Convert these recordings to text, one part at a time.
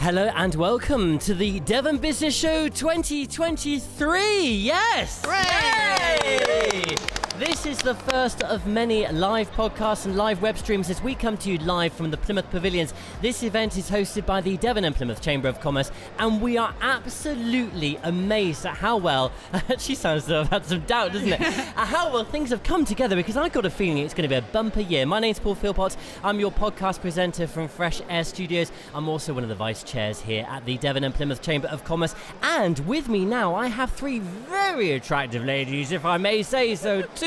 Hello and welcome to the Devon Business Show 2023. Yes! Hooray! This is the first of many live podcasts and live web streams as we come to you live from the Plymouth Pavilions. This event is hosted by the Devon and Plymouth Chamber of Commerce, and we are absolutely amazed at how well, she sounds to have had some doubt, doesn't it? At how well things have come together, because I've got a feeling it's going to be a bumper year. My name's Paul Philpott. I'm your podcast presenter from Fresh Air Studios. I'm also one of the vice chairs here at the Devon and Plymouth Chamber of Commerce, and with me now I have three very attractive ladies, if I may say so too.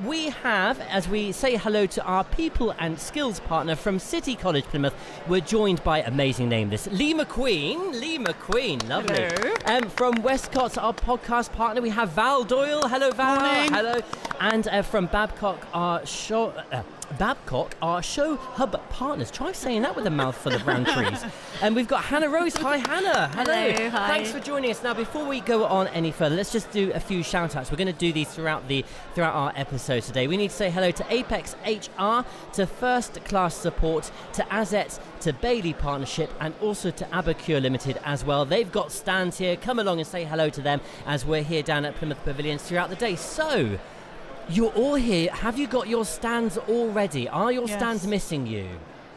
We have, as we say hello to our people and skills partner from City College Plymouth, we're joined by, amazing name this, Lee McQueen, lovely. Hello. From Westcotts, our podcast partner, we have Val Doyle. Hello, Val. Morning. Hello. And from Babcock, our show hub partners. Try saying that with a mouthful of round trees. And we've got Hannah Rose. Hi, Hannah. Hello. Hi. Thanks for joining us. Now, before we go on any further, let's just do a few shout-outs. We're going to do these throughout our episode today. We need to say hello to Apex HR, to First Class Support, to Azet, to Bailey Partnership, and also to Abacure Limited as well. They've got stands here. Come along and say hello to them as we're here down at Plymouth Pavilions throughout the day. So, you're all here. Have you got your stands all ready? Are your stands missing you?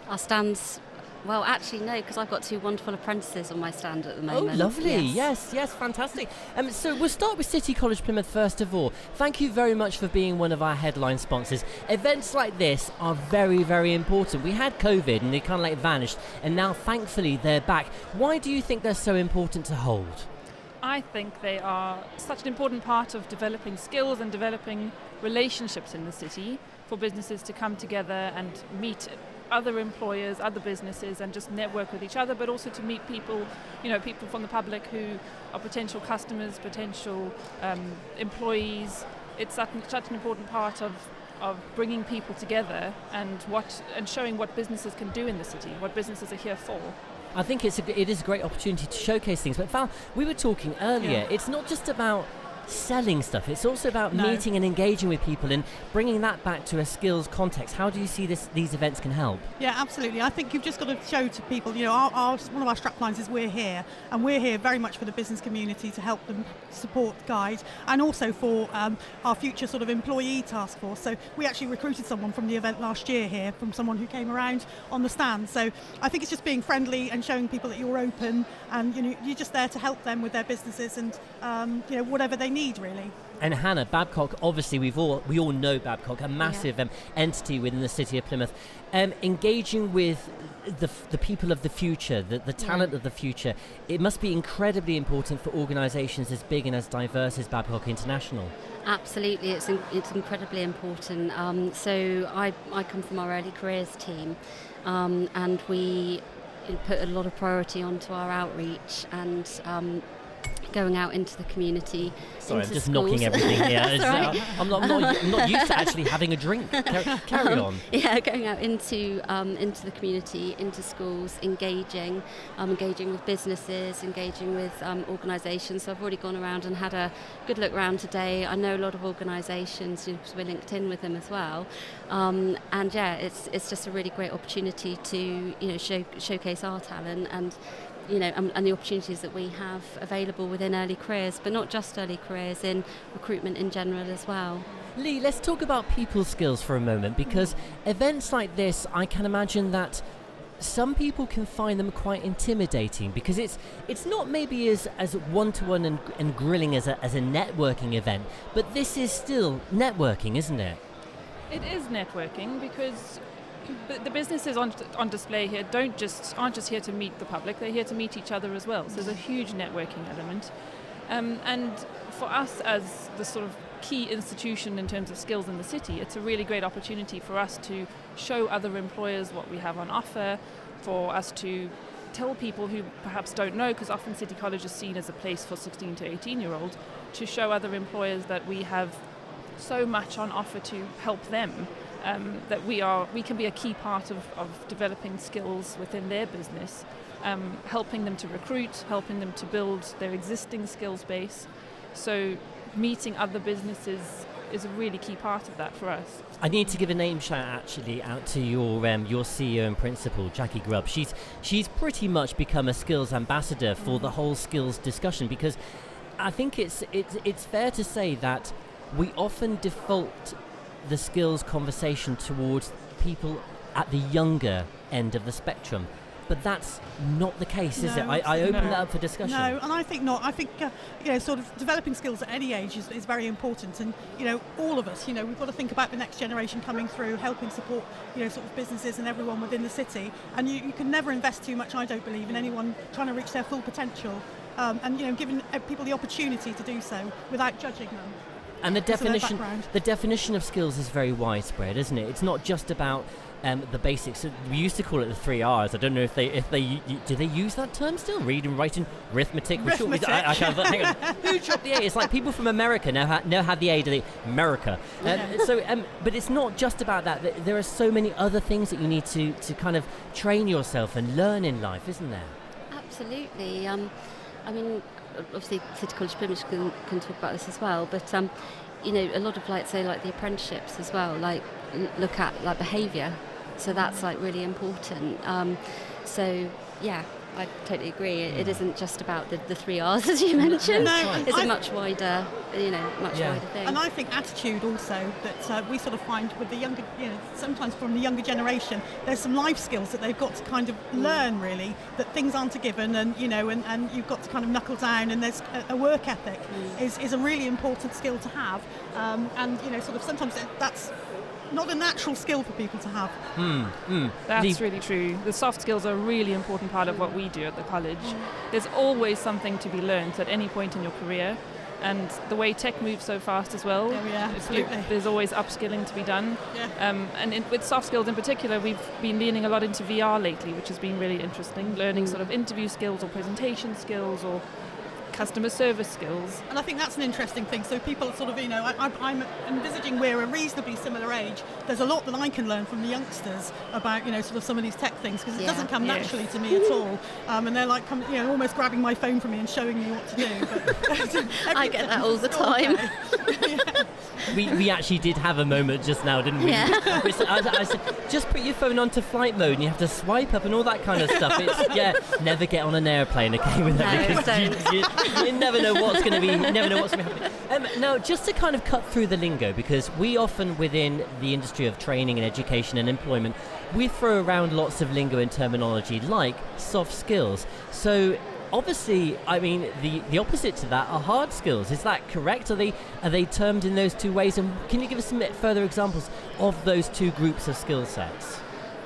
Our stands, well, actually, no, because I've got two wonderful apprentices on my stand at the moment. Oh, lovely. Yes, fantastic. So we'll start with City College Plymouth first of all. Thank you very much for being one of our headline sponsors. Events like this are very, very important. We had COVID and they kind of like vanished, and now thankfully they're back. Why do you think they're so important to hold? I think they are such an important part of developing skills and developing relationships in the city for businesses to come together and meet other employers, other businesses, and just network with each other, but also to meet people, people from the public who are potential customers, potential employees. It's such an important part of bringing people together and showing what businesses can do in the city, what businesses are here for. I think it is a great opportunity to showcase things. But Val, we were talking earlier, it's not just about selling stuff, it's also about meeting and engaging with people and bringing that back to a skills context. How do you see these events can help? Yeah, absolutely. I think you've just got to show to people, one of our straplines is we're here, and we're here very much for the business community to help them support, guide, and also for our future sort of employee task force. So we actually recruited someone from the event last year here, from someone who came around on the stand. So I think it's just being friendly and showing people that you're open, and you're just there to help them with their businesses and whatever they need, really. And Hannah, Babcock, obviously we all know Babcock, a massive entity within the city of Plymouth. Engaging with the people of the future, the talent of the future, it must be incredibly important for organisations as big and as diverse as Babcock International. Absolutely, it's incredibly important. So I come from our early careers team, and we put a lot of priority onto our outreach and going out into the community. Sorry, I'm just schools. knocking everything here. Right. I'm not used to actually having a drink. Carry on. Yeah, going out into the community, into schools, engaging with businesses, engaging with organisations. So I've already gone around and had a good look around today. I know a lot of organisations, because we're linked in with them as well. And it's just a really great opportunity to showcase our talent and the opportunities that we have available within early careers, but not just early careers, in recruitment in general as well. Lee, let's talk about people skills for a moment, because events like this, I can imagine that some people can find them quite intimidating, because it's not maybe as one-to-one and grilling as a networking event, but this is still networking, isn't it? It is networking, because the businesses on display here aren't just here to meet the public, they're here to meet each other as well. So there's a huge networking element. And for us as the sort of key institution in terms of skills in the city, it's a really great opportunity for us to show other employers what we have on offer, for us to tell people who perhaps don't know, because often City College is seen as a place for 16 to 18-year-olds, to show other employers that we have so much on offer to help them. That we can be a key part of developing skills within their business, helping them to recruit, helping them to build their existing skills base. So meeting other businesses is a really key part of that for us. I need to give a name shout actually out to your CEO and principal, Jackie Grubb. She's pretty much become a skills ambassador for the whole skills discussion, because I think it's fair to say that we often default the skills conversation towards people at the younger end of the spectrum. But that's not the case, is it? I open that up for discussion. No, and I think not. I think, sort of developing skills at any age is very important. And, all of us, we've got to think about the next generation coming through, helping support, sort of businesses and everyone within the city. And you can never invest too much, I don't believe, in anyone trying to reach their full potential. And, giving people the opportunity to do so without judging them. And the definition of skills is very widespread, isn't it? It's not just about the basics. We used to call it the 3 R's. I don't know if they do they use that term still? Reading, writing, arithmetic. I can't. Hang on. Who dropped the A? It's like people from America now have the A to the America. But it's not just about that. There are so many other things that you need to kind of train yourself and learn in life, isn't there? Absolutely. I mean, obviously, City College Plymouth can talk about this as well. But a lot of the apprenticeships as well. Like look at behaviour. So that's really important. So yeah, I totally agree. It isn't just about the 3 R's as you mentioned. No, it's a much wider, wider thing. And I think attitude also that we sort of find with the younger, sometimes from the younger generation, there's some life skills that they've got to kind of learn really. That things aren't a given, and and you've got to kind of knuckle down. And there's a work ethic is a really important skill to have. And sort of sometimes that's not a natural skill for people to have. That's really true. The soft skills are a really important part of what we do at the college. There's always something to be learned at any point in your career, and the way tech moves so fast as well, absolutely. There's always upskilling to be done. With soft skills in particular, we've been leaning a lot into VR lately, which has been really interesting, learning sort of interview skills or presentation skills or customer service skills. And I think that's an interesting thing. So people sort of, I'm envisaging we're a reasonably similar age. There's a lot that I can learn from the youngsters about, sort of some of these tech things, because it doesn't come naturally to me at all. And they're like, almost grabbing my phone from me and showing me what to do. But I get that all the time. We actually did have a moment just now, didn't we? Yeah. I said, just put your phone onto flight mode and you have to swipe up and all that kind of stuff. Never get on an airplane, okay, with that, because you never know what's going to be happening. Now, just to kind of cut through the lingo, because we often within the industry of training and education and employment, we throw around lots of lingo and terminology like soft skills. So obviously, I mean, the opposite to that are hard skills. Is that correct? Are they termed in those two ways? And can you give us some further examples of those two groups of skill sets?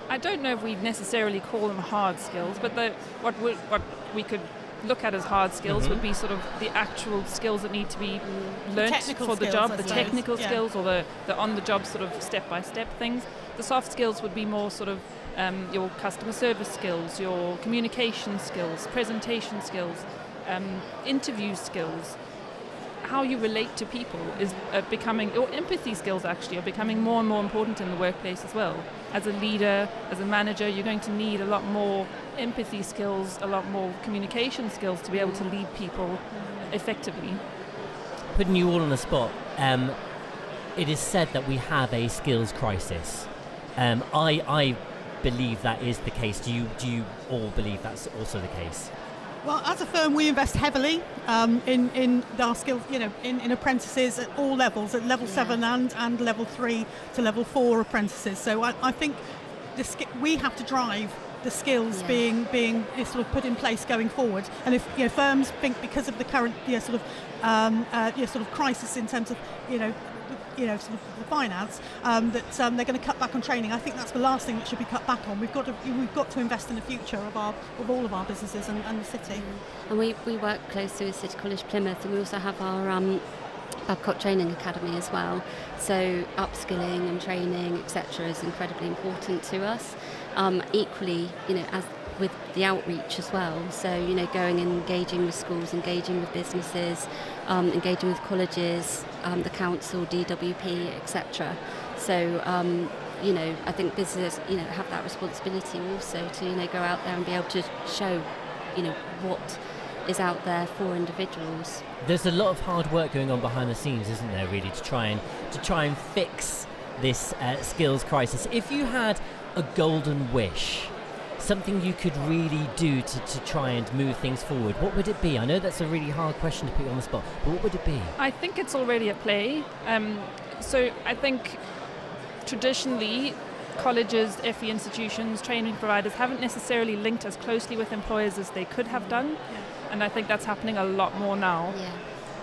I don't know if we necessarily call them hard skills, but what we could look at as hard skills would be sort of the actual skills that need to be learnt for the job, the technical skills, or the on-the-job sort of step-by-step things. The soft skills would be more sort of your customer service skills, your communication skills, presentation skills, interview skills. How you relate to people is becoming, or empathy skills actually, are becoming more and more important in the workplace as well. As a leader, as a manager, you're going to need a lot more empathy skills, a lot more communication skills to be able to lead people effectively. Putting you all on the spot, it is said that we have a skills crisis. I believe that is the case. Do you all believe that's also the case? Well, as a firm, we invest heavily in our skills, in apprentices at all levels, at level 7 and level 3 to level 4 apprentices. So I think we have to drive the skills being sort of put in place going forward. And if firms think because of the current sort of crisis in terms of sort of the finance, that they're going to cut back on training, I think that's the last thing that should be cut back on. We've got to invest in the future of all of our businesses and the city. And we work closely with City College Plymouth, and we also have our Babcock Training Academy as well. So upskilling and training, etc., is incredibly important to us. Equally, as with the outreach as well. So, going and engaging with schools, engaging with businesses, engaging with colleges, the council, DWP, etc. So, I think businesses, have that responsibility also to, go out there and be able to show, what is out there for individuals. There's a lot of hard work going on behind the scenes, isn't there, really, to try and fix this skills crisis. If you had a golden wish, something you could really do to try and move things forward, what would it be? I know that's a really hard question to put you on the spot, but what would it be? I think it's already at play. So I think traditionally colleges, FE institutions, training providers haven't necessarily linked as closely with employers as they could have done. And I think that's happening a lot more now. Yeah.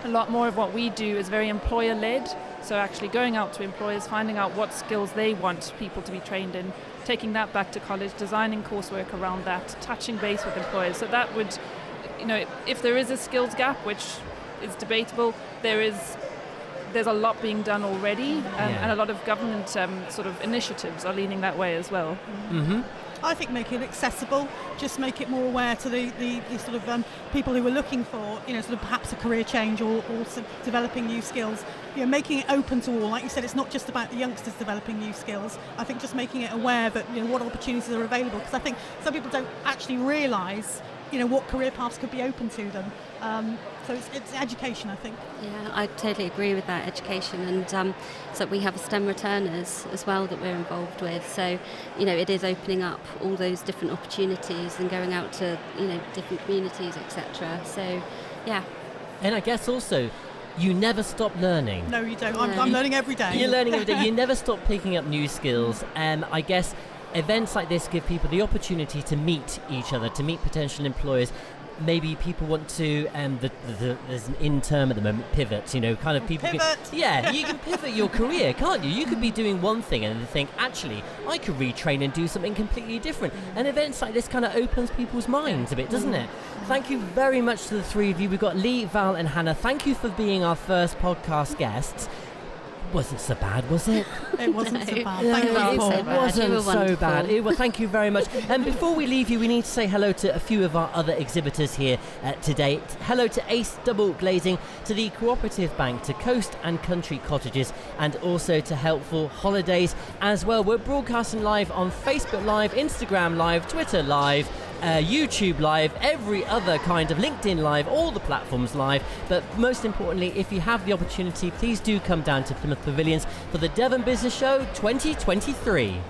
A lot more of what we do is very employer-led. So actually going out to employers, finding out what skills they want people to be trained in, taking that back to college, designing coursework around that, touching base with employers. So that would, if there is a skills gap, which is debatable, there's a lot being done already, and a lot of government sort of initiatives are leaning that way as well. Mm-hmm. I think make it accessible, just make it more aware to the sort of people who are looking for, sort of perhaps a career change or developing new skills. Making it open to all. Like you said, it's not just about the youngsters developing new skills. I think just making it aware that, what opportunities are available. Because I think some people don't actually realise, what career paths could be open to them. So it's education, I think. Yeah, I totally agree with that, education. And so we have STEM returners as well that we're involved with. So, it is opening up all those different opportunities and going out to, different communities, etc. So, yeah. And I guess also, you never stop learning. No, you don't. I'm learning every day. You're learning every day. You never stop picking up new skills. I guess events like this give people the opportunity to meet each other, to meet potential employers. Maybe people want to, there's an in-term at the moment, pivot, kind of people. Pivot! You can pivot your career, can't you? You could be doing one thing and then think, actually, I could retrain and do something completely different. And events like this kind of opens people's minds a bit, doesn't it? Thank you very much to the three of you. We've got Lee, Val and Hannah. Thank you for being our first podcast guests. Wasn't so bad, was it? It wasn't so bad. No, Thank you, it Paul. wasn't so bad. Wasn't You were so wonderful. bad. Well, thank you very much. And before we leave you, we need to say hello to a few of our other exhibitors here today. Hello to Ace Double Glazing, to the Cooperative Bank, to Coast and Country Cottages, and also to Helpful Holidays as well. We're broadcasting live on Facebook Live, Instagram Live, Twitter Live, YouTube Live, every other kind of LinkedIn Live, all the platforms live. But most importantly, if you have the opportunity, please do come down to Plymouth Pavilions for the Devon Business Show 2023.